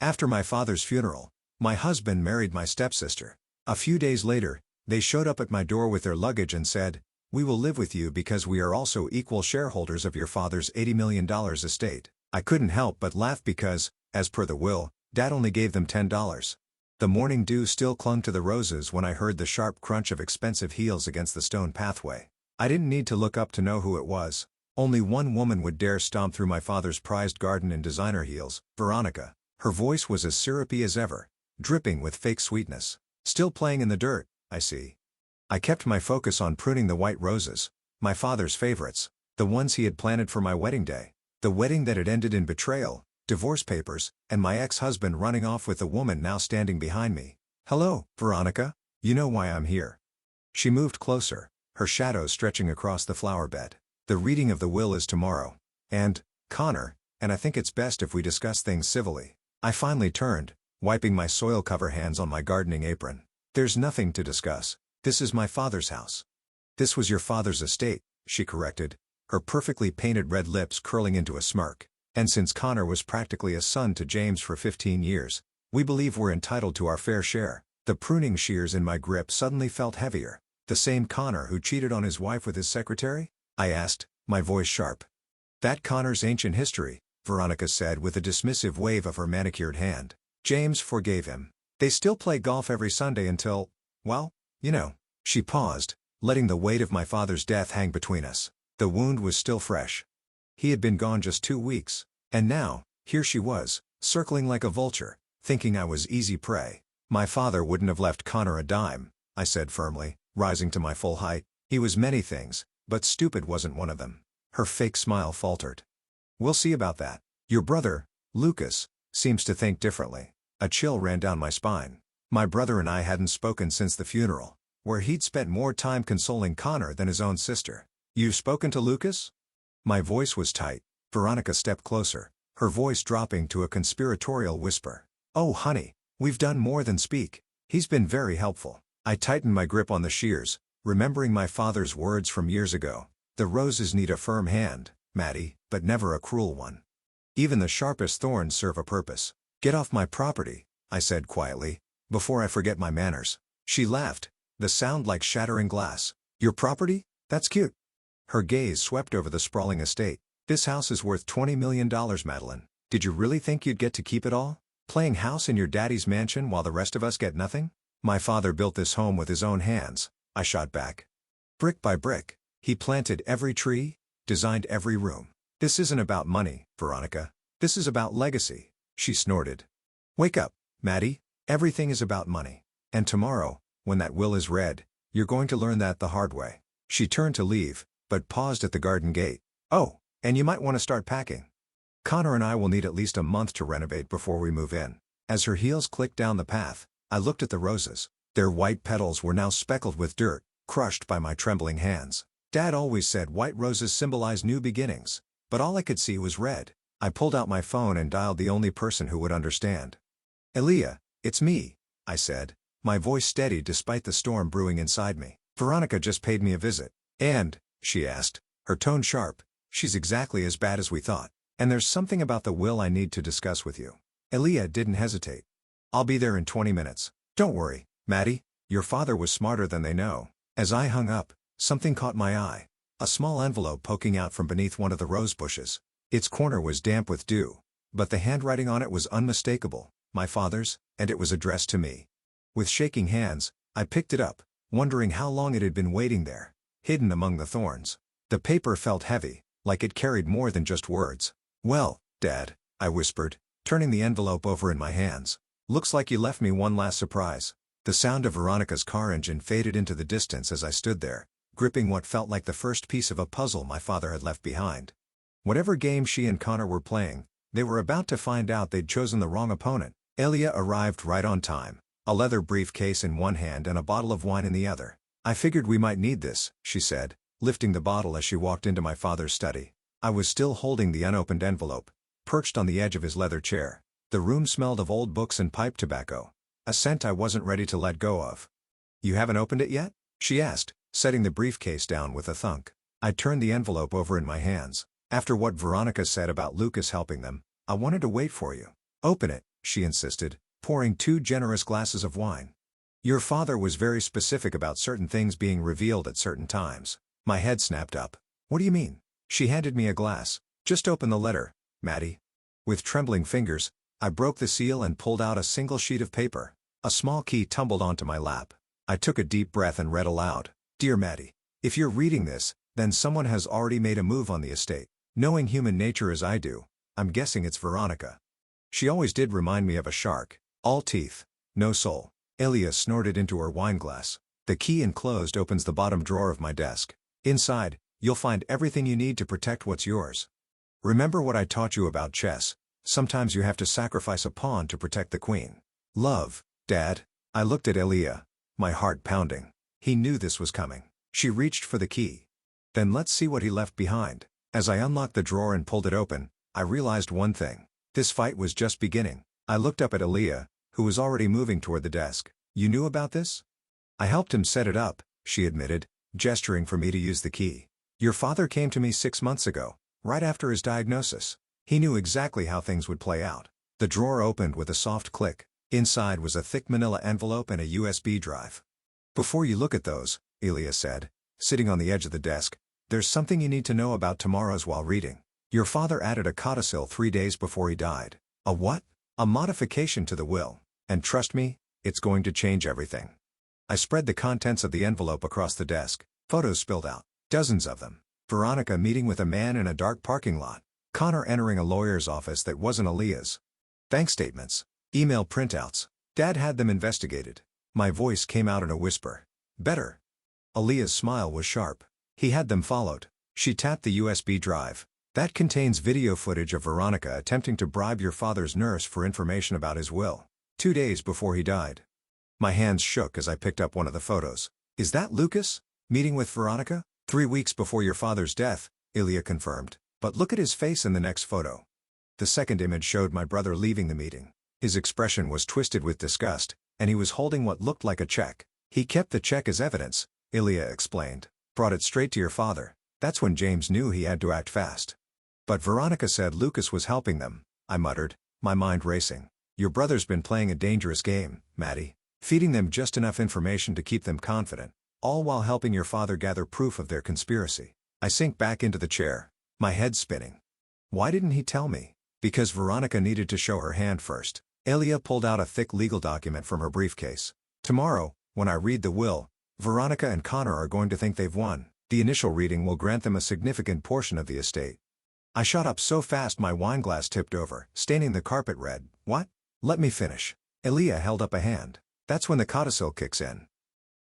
After my father's funeral, my husband married my stepsister. A few days later, they showed up at my door with their luggage and said, "We will live with you because we are also equal shareholders of your father's $80 million estate." I couldn't help but laugh because, as per the will, Dad only gave them $10. The morning dew still clung to the roses when I heard the sharp crunch of expensive heels against the stone pathway. I didn't need to look up to know who it was. Only one woman would dare stomp through my father's prized garden in designer heels, Veronica. Her voice was as syrupy as ever, dripping with fake sweetness. Still playing in the dirt, I see. I kept my focus on pruning the white roses, my father's favorites, the ones he had planted for my wedding day. The wedding that had ended in betrayal, divorce papers, and my ex-husband running off with the woman now standing behind me. "Hello, Veronica. You know why I'm here." She moved closer, her shadow stretching across the flower bed. "The reading of the will is tomorrow. And, Connor, and I think it's best if we discuss things civilly." I finally turned, wiping my soil cover hands on my gardening apron. "There's nothing to discuss. This is my father's house." "This was your father's estate," she corrected, her perfectly painted red lips curling into a smirk. "And since Connor was practically a son to James for 15 years, we believe we're entitled to our fair share." The pruning shears in my grip suddenly felt heavier. "The same Connor who cheated on his wife with his secretary?" I asked, my voice sharp. "That Connor's ancient history," Veronica said with a dismissive wave of her manicured hand. "James forgave him. They still play golf every Sunday until, well, you know." She paused, letting the weight of my father's death hang between us. The wound was still fresh. He had been gone just 2 weeks, and now, here she was, circling like a vulture, thinking I was easy prey. "My father wouldn't have left Connor a dime," I said firmly, rising to my full height. "He was many things, but stupid wasn't one of them." Her fake smile faltered. "We'll see about that. Your brother, Lucas, seems to think differently." A chill ran down my spine. My brother and I hadn't spoken since the funeral, where he'd spent more time consoling Connor than his own sister. "You've spoken to Lucas?" My voice was tight. Veronica stepped closer, her voice dropping to a conspiratorial whisper. "Oh honey, we've done more than speak. He's been very helpful." I tightened my grip on the shears, remembering my father's words from years ago. "The roses need a firm hand, Maddie, but never a cruel one. Even the sharpest thorns serve a purpose." "Get off my property," I said quietly, "before I forget my manners." She laughed, the sound like shattering glass. "Your property? That's cute." Her gaze swept over the sprawling estate. "This house is worth $20 million, Madeline. Did you really think you'd get to keep it all? Playing house in your daddy's mansion while the rest of us get nothing?" "My father built this home with his own hands," I shot back. "Brick by brick. He planted every tree, designed every room. This isn't about money, Veronica. This is about legacy." She snorted. "Wake up, Maddie. Everything is about money. And tomorrow, when that will is read, you're going to learn that the hard way." She turned to leave, but paused at the garden gate. "Oh, and you might want to start packing. Connor and I will need at least a month to renovate before we move in." As her heels clicked down the path, I looked at the roses. Their white petals were now speckled with dirt, crushed by my trembling hands. Dad always said white roses symbolize new beginnings, but all I could see was red. I pulled out my phone and dialed the only person who would understand. "Elia, it's me," I said, my voice steady despite the storm brewing inside me. "Veronica just paid me a visit." "And?" she asked, her tone sharp. "She's exactly as bad as we thought. And there's something about the will I need to discuss with you." Elia didn't hesitate. "I'll be there in 20 minutes. Don't worry, Maddie, your father was smarter than they know." As I hung up, something caught my eye. A small envelope poking out from beneath one of the rose bushes. Its corner was damp with dew, but the handwriting on it was unmistakable, my father's, and it was addressed to me. With shaking hands, I picked it up, wondering how long it had been waiting there, hidden among the thorns. The paper felt heavy, like it carried more than just words. "Well, Dad," I whispered, turning the envelope over in my hands. "Looks like you left me one last surprise." The sound of Veronica's car engine faded into the distance as I stood there, gripping what felt like the first piece of a puzzle my father had left behind. Whatever game she and Connor were playing, they were about to find out they'd chosen the wrong opponent. Elia arrived right on time, a leather briefcase in one hand and a bottle of wine in the other. "I figured we might need this," she said, lifting the bottle as she walked into my father's study. I was still holding the unopened envelope, perched on the edge of his leather chair. The room smelled of old books and pipe tobacco, a scent I wasn't ready to let go of. "You haven't opened it yet?" she asked, setting the briefcase down with a thunk. I turned the envelope over in my hands. "After what Veronica said about Lucas helping them, I wanted to wait for you." Open it, she insisted, pouring 2 generous glasses of wine. Your father was very specific about certain things being revealed at certain times. My head snapped up. What do you mean? She handed me a glass. Just open the letter, Maddie. With trembling fingers, I broke the seal and pulled out a single sheet of paper. A small key tumbled onto my lap. I took a deep breath and read aloud. Dear Maddie, if you're reading this, then someone has already made a move on the estate. Knowing human nature as I do, I'm guessing it's Veronica. She always did remind me of a shark. All teeth, no soul. Elia snorted into her wineglass. The key enclosed opens the bottom drawer of my desk. Inside, you'll find everything you need to protect what's yours. Remember what I taught you about chess? Sometimes you have to sacrifice a pawn to protect the queen. Love, Dad. I looked at Elia, my heart pounding. He knew this was coming. She reached for the key. Then let's see what he left behind. As I unlocked the drawer and pulled it open, I realized one thing. This fight was just beginning. I looked up at Elia, who was already moving toward the desk. You knew about this? I helped him set it up, she admitted, gesturing for me to use the key. Your father came to me 6 months ago, right after his diagnosis. He knew exactly how things would play out. The drawer opened with a soft click. Inside was a thick manila envelope and a USB drive. Before you look at those, Elia said, sitting on the edge of the desk, there's something you need to know about tomorrow's while reading. Your father added a codicil 3 days before he died. A what? A modification to the will. And trust me, it's going to change everything. I spread the contents of the envelope across the desk. Photos spilled out. Dozens of them. Veronica meeting with a man in a dark parking lot. Connor entering a lawyer's office that wasn't Elia's. Bank statements. Email printouts. Dad had them investigated. My voice came out in a whisper. Better. Elia's smile was sharp. He had them followed. She tapped the USB drive. That contains video footage of Veronica attempting to bribe your father's nurse for information about his will. 2 days before he died. My hands shook as I picked up one of the photos. Is that Lucas? Meeting with Veronica? 3 weeks before your father's death, Elia confirmed. But look at his face in the next photo. The second image showed my brother leaving the meeting. His expression was twisted with disgust, and he was holding what looked like a check. He kept the check as evidence, Elia explained. Brought it straight to your father. That's when James knew he had to act fast. But Veronica said Lucas was helping them, I muttered, my mind racing. Your brother's been playing a dangerous game, Maddie. Feeding them just enough information to keep them confident, all while helping your father gather proof of their conspiracy. I sink back into the chair, my head spinning. Why didn't he tell me? Because Veronica needed to show her hand first. Elia pulled out a thick legal document from her briefcase. Tomorrow, when I read the will, Veronica and Connor are going to think they've won. The initial reading will grant them a significant portion of the estate. I shot up so fast my wineglass tipped over, staining the carpet red. What? Let me finish. Elia held up a hand. That's when the codicil kicks in.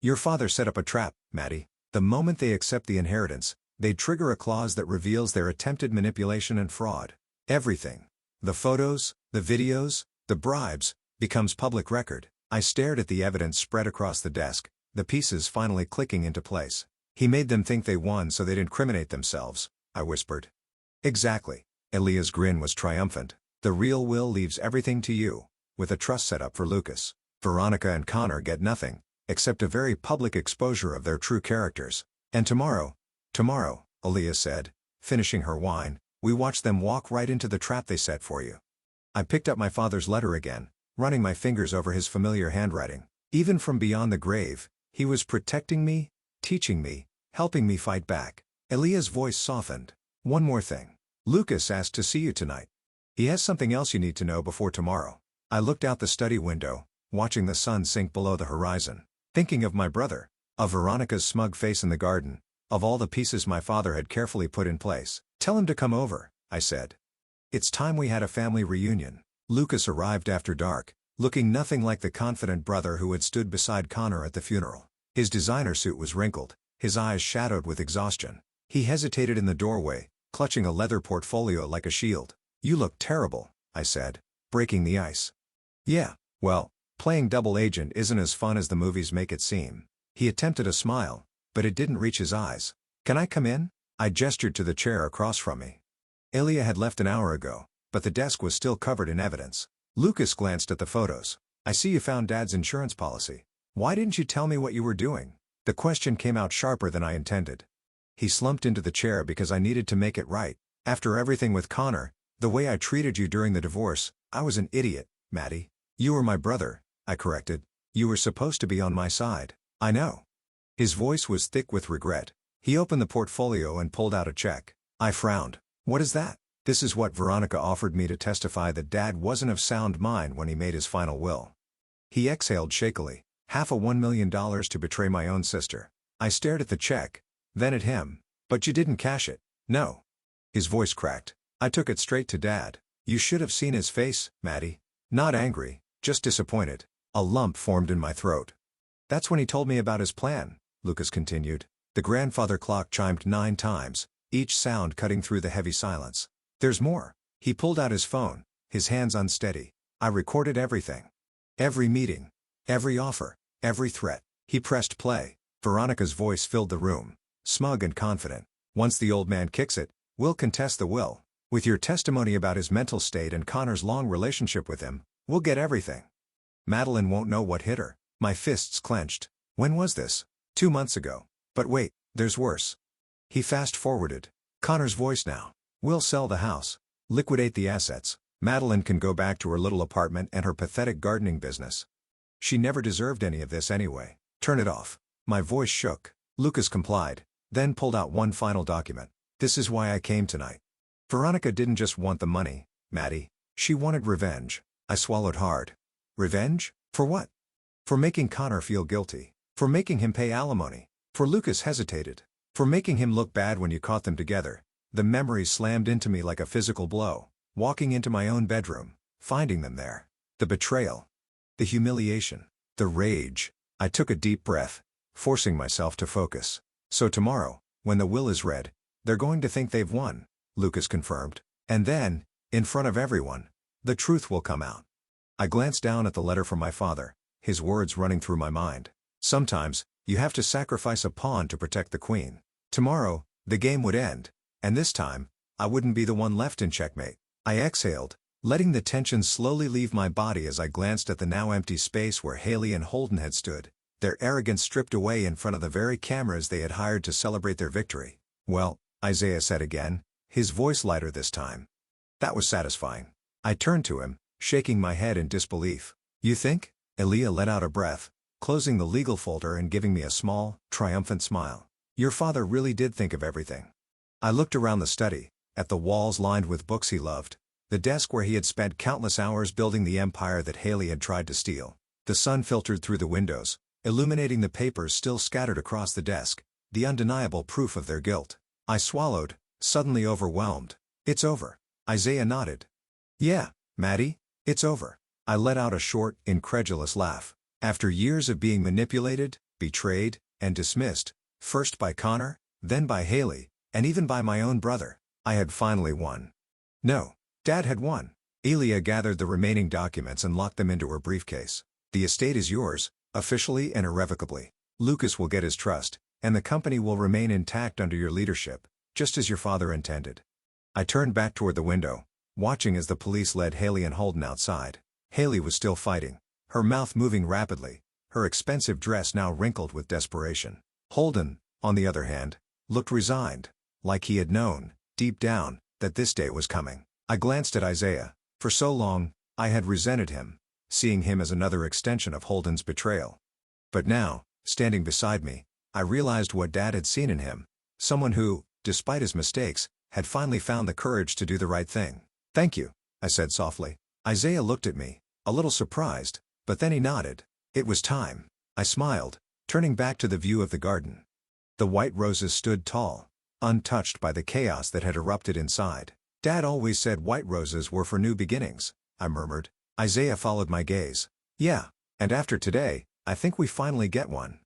Your father set up a trap, Maddie. The moment they accept the inheritance, they trigger a clause that reveals their attempted manipulation and fraud. Everything. The photos, the videos, the bribes, becomes public record. I stared at the evidence spread across the desk, the pieces finally clicking into place. He made them think they won so they'd incriminate themselves, I whispered. Exactly. Elia's grin was triumphant. The real will leaves everything to you, with a trust set up for Lucas. Veronica and Connor get nothing, except a very public exposure of their true characters. And tomorrow, Elia said, finishing her wine, we watch them walk right into the trap they set for you. I picked up my father's letter again, running my fingers over his familiar handwriting. Even from beyond the grave, he was protecting me, teaching me, helping me fight back. Elia's voice softened. One more thing. Lucas asked to see you tonight. He has something else you need to know before tomorrow. I looked out the study window, watching the sun sink below the horizon, thinking of my brother, of Veronica's smug face in the garden, of all the pieces my father had carefully put in place. Tell him to come over, I said. It's time we had a family reunion. Lucas arrived after dark, looking nothing like the confident brother who had stood beside Connor at the funeral. His designer suit was wrinkled, his eyes shadowed with exhaustion. He hesitated in the doorway, clutching a leather portfolio like a shield. You look terrible, I said, breaking the ice. Yeah, well, playing double agent isn't as fun as the movies make it seem. He attempted a smile, but it didn't reach his eyes. Can I come in? I gestured to the chair across from me. Elia had left an hour ago, but the desk was still covered in evidence. Lucas glanced at the photos. I see you found Dad's insurance policy. Why didn't you tell me what you were doing? The question came out sharper than I intended. He slumped into the chair because I needed to make it right. After everything with Connor, the way I treated you during the divorce, I was an idiot, Maddie. You were my brother, I corrected. You were supposed to be on my side. I know. His voice was thick with regret. He opened the portfolio and pulled out a check. I frowned. What is that? This is what Veronica offered me to testify that Dad wasn't of sound mind when he made his final will. He exhaled shakily. Half a $1 million to betray my own sister. I stared at the check, then at him. But you didn't cash it. No. His voice cracked. I took it straight to Dad. You should have seen his face, Maddie. Not angry, just disappointed. A lump formed in my throat. That's when he told me about his plan, Lucas continued. The grandfather clock chimed 9 times, each sound cutting through the heavy silence. There's more. He pulled out his phone, his hands unsteady. I recorded everything. Every meeting. Every offer. Every threat. He pressed play. Veronica's voice filled the room. Smug and confident. Once the old man kicks it, we'll contest the will. With your testimony about his mental state and Connor's long relationship with him, we'll get everything. Madeline won't know what hit her. My fists clenched. When was this? 2 months ago. But wait, there's worse. He fast-forwarded. Connor's voice now. We'll sell the house. Liquidate the assets. Madeline can go back to her little apartment and her pathetic gardening business. She never deserved any of this anyway. Turn it off. My voice shook. Lucas complied, then pulled out one final document. This is why I came tonight. Veronica didn't just want the money, Maddie. She wanted revenge. I swallowed hard. Revenge? For what? For making Connor feel guilty. For making him pay alimony. For Lucas hesitated. For making him look bad when you caught them together. The memory slammed into me like a physical blow. Walking into my own bedroom, finding them there. The betrayal. The humiliation. The rage. I took a deep breath, forcing myself to focus. So tomorrow, when the will is read, they're going to think they've won, Lucas confirmed. And then, in front of everyone, the truth will come out. I glanced down at the letter from my father, his words running through my mind. Sometimes, you have to sacrifice a pawn to protect the queen. Tomorrow, the game would end. And this time, I wouldn't be the one left in checkmate. I exhaled, letting the tension slowly leave my body as I glanced at the now empty space where Haley and Holden had stood, their arrogance stripped away in front of the very cameras they had hired to celebrate their victory. Well, Isaiah said again, his voice lighter this time. That was satisfying. I turned to him, shaking my head in disbelief. You think? Aaliyah let out a breath, closing the legal folder and giving me a small, triumphant smile. Your father really did think of everything. I looked around the study, at the walls lined with books he loved, the desk where he had spent countless hours building the empire that Haley had tried to steal. The sun filtered through the windows, illuminating the papers still scattered across the desk, the undeniable proof of their guilt. I swallowed, suddenly overwhelmed. It's over. Isaiah nodded. Yeah, Maddie, it's over. I let out a short, incredulous laugh. After years of being manipulated, betrayed, and dismissed, first by Connor, then by Haley, and even by my own brother, I had finally won. No, Dad had won. Elia gathered the remaining documents and locked them into her briefcase. The estate is yours, officially and irrevocably. Lucas will get his trust, and the company will remain intact under your leadership, just as your father intended. I turned back toward the window, watching as the police led Haley and Holden outside. Haley was still fighting, her mouth moving rapidly, her expensive dress now wrinkled with desperation. Holden, on the other hand, looked resigned, like he had known, deep down, that this day was coming. I glanced at Isaiah. For so long, I had resented him, seeing him as another extension of Holden's betrayal. But now, standing beside me, I realized what Dad had seen in him, someone who, despite his mistakes, had finally found the courage to do the right thing. Thank you, I said softly. Isaiah looked at me, a little surprised, but then he nodded. It was time. I smiled, turning back to the view of the garden. The white roses stood tall, untouched by the chaos that had erupted inside. Dad always said white roses were for new beginnings, I murmured. Isaiah followed my gaze. Yeah, and after today, I think we finally get one.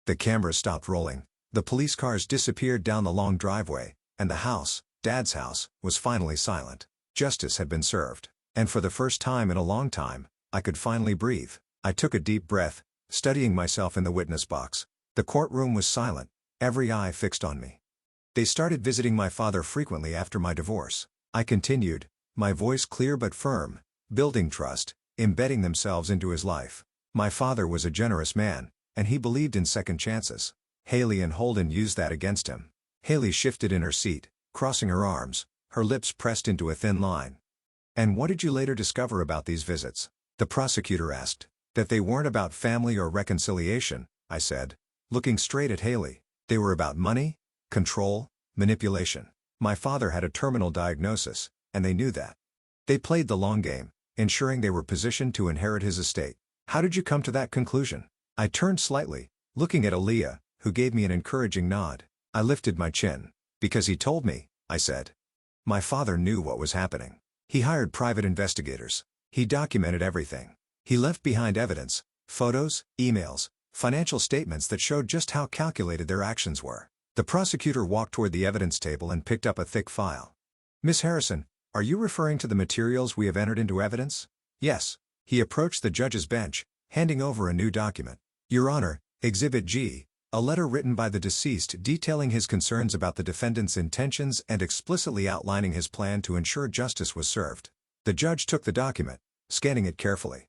The cameras stopped rolling, the police cars disappeared down the long driveway, and the house, Dad's house, was finally silent. Justice had been served, and for the first time in a long time, I could finally breathe. I took a deep breath, studying myself in the witness box. The courtroom was silent, every eye fixed on me. They started visiting my father frequently after my divorce. I continued, my voice clear but firm, building trust, embedding themselves into his life. My father was a generous man, and he believed in second chances. Haley and Holden used that against him. Haley shifted in her seat, crossing her arms, her lips pressed into a thin line. And what did you later discover about these visits? The prosecutor asked. That they weren't about family or reconciliation, I said, looking straight at Haley. They were about money, control, manipulation. My father had a terminal diagnosis, and they knew that. They played the long game, ensuring they were positioned to inherit his estate. How did you come to that conclusion? I turned slightly, looking at Aaliyah, who gave me an encouraging nod. I lifted my chin. Because he told me, I said. My father knew what was happening. He hired private investigators. He documented everything. He left behind evidence, photos, emails, financial statements that showed just how calculated their actions were. The prosecutor walked toward the evidence table and picked up a thick file. Miss Harrison, are you referring to the materials we have entered into evidence? Yes. He approached the judge's bench, handing over a new document. Your Honor, Exhibit G, a letter written by the deceased detailing his concerns about the defendant's intentions and explicitly outlining his plan to ensure justice was served. The judge took the document, scanning it carefully.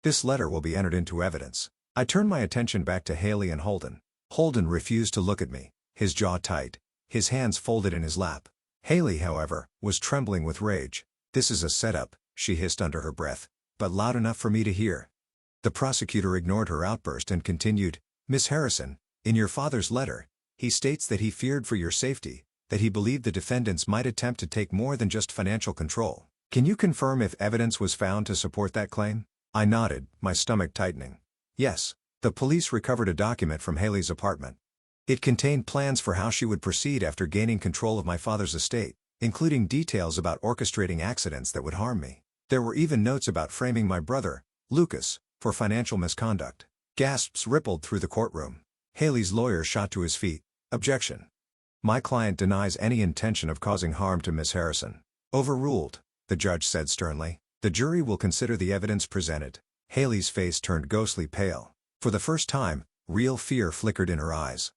This letter will be entered into evidence. I turned my attention back to Haley and Holden. Holden refused to look at me, his jaw tight, his hands folded in his lap. Haley, however, was trembling with rage. This is a setup, she hissed under her breath, but loud enough for me to hear. The prosecutor ignored her outburst and continued, Miss Harrison, in your father's letter, he states that he feared for your safety, that he believed the defendants might attempt to take more than just financial control. Can you confirm if evidence was found to support that claim? I nodded, my stomach tightening. Yes. The police recovered a document from Haley's apartment. It contained plans for how she would proceed after gaining control of my father's estate, including details about orchestrating accidents that would harm me. There were even notes about framing my brother, Lucas, for financial misconduct. Gasps rippled through the courtroom. Haley's lawyer shot to his feet. Objection. My client denies any intention of causing harm to Miss Harrison. Overruled, the judge said sternly. The jury will consider the evidence presented. Haley's face turned ghostly pale. For the first time, real fear flickered in her eyes.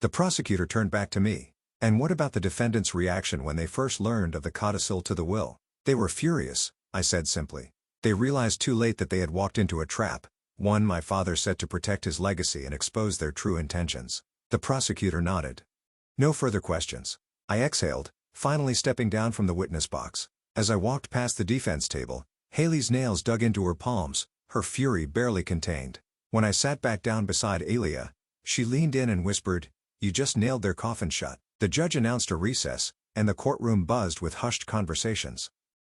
The prosecutor turned back to me. And what about the defendant's reaction when they first learned of the codicil to the will? They were furious, I said simply. They realized too late that they had walked into a trap, one my father set to protect his legacy and expose their true intentions. The prosecutor nodded. No further questions. I exhaled, finally stepping down from the witness box. As I walked past the defense table, Haley's nails dug into her palms, her fury barely contained. When I sat back down beside Aaliyah, she leaned in and whispered, "You just nailed their coffin shut." The judge announced a recess, and the courtroom buzzed with hushed conversations.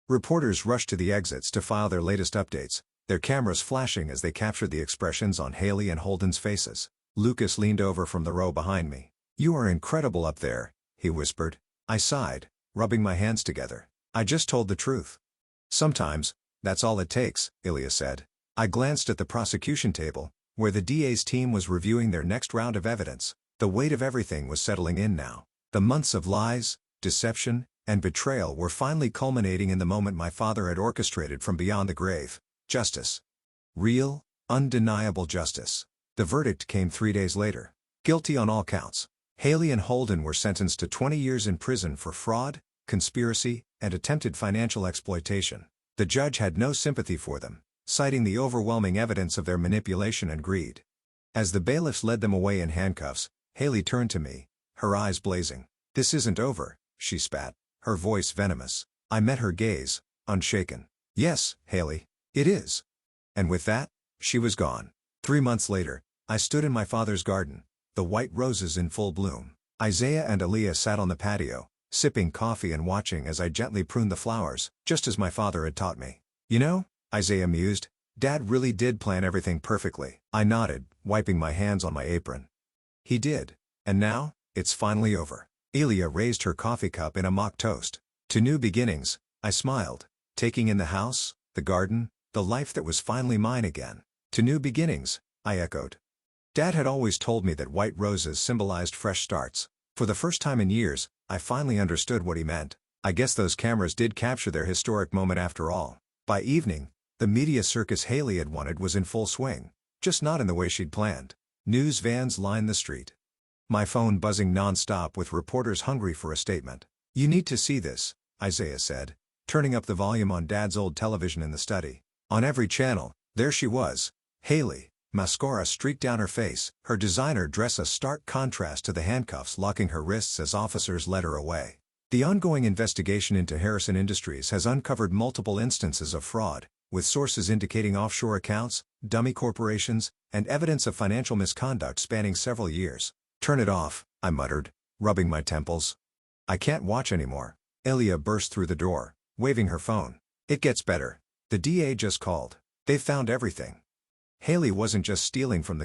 Reporters rushed to the exits to file their latest updates, their cameras flashing as they captured the expressions on Haley and Holden's faces. Lucas leaned over from the row behind me. "You are incredible up there," he whispered. I sighed, rubbing my hands together. "I just told the truth." "Sometimes, that's all it takes," Ilya said. I glanced at the prosecution table, where the DA's team was reviewing their next round of evidence. The weight of everything was settling in now. The months of lies, deception, and betrayal were finally culminating in the moment my father had orchestrated from beyond the grave. Justice. Real, undeniable justice. The verdict came 3 days later. Guilty on all counts. Haley and Holden were sentenced to 20 years in prison for fraud, conspiracy, and attempted financial exploitation. The judge had no sympathy for them, citing the overwhelming evidence of their manipulation and greed. As the bailiffs led them away in handcuffs, Haley turned to me, her eyes blazing. "This isn't over," she spat, her voice venomous. I met her gaze, unshaken. "Yes, Haley, it is." And with that, she was gone. 3 months later, I stood in my father's garden, the white roses in full bloom. Isaiah and Aaliyah sat on the patio, sipping coffee and watching as I gently pruned the flowers, just as my father had taught me. "You know," Isaiah mused, "Dad really did plan everything perfectly." I nodded, wiping my hands on my apron. "He did. And now, it's finally over." Elia raised her coffee cup in a mock toast. "To new beginnings," I smiled, taking in the house, the garden, the life that was finally mine again. "To new beginnings," I echoed. Dad had always told me that white roses symbolized fresh starts. For the first time in years, I finally understood what he meant. I guess those cameras did capture their historic moment after all. By evening, the media circus Haley had wanted was in full swing, just not in the way she'd planned. News vans lined the street. My phone buzzing non-stop with reporters hungry for a statement. "You need to see this," Isaiah said, turning up the volume on Dad's old television in the study. On every channel, there she was, Haley, mascara streaked down her face, her designer dress a stark contrast to the handcuffs locking her wrists as officers led her away. The ongoing investigation into Harrison Industries has uncovered multiple instances of fraud, with sources indicating offshore accounts, dummy corporations, and evidence of financial misconduct spanning several years. "Turn it off," I muttered, rubbing my temples. "I can't watch anymore." Elia burst through the door, waving her phone. "It gets better. The DA just called. They've found everything. Haley wasn't just stealing from the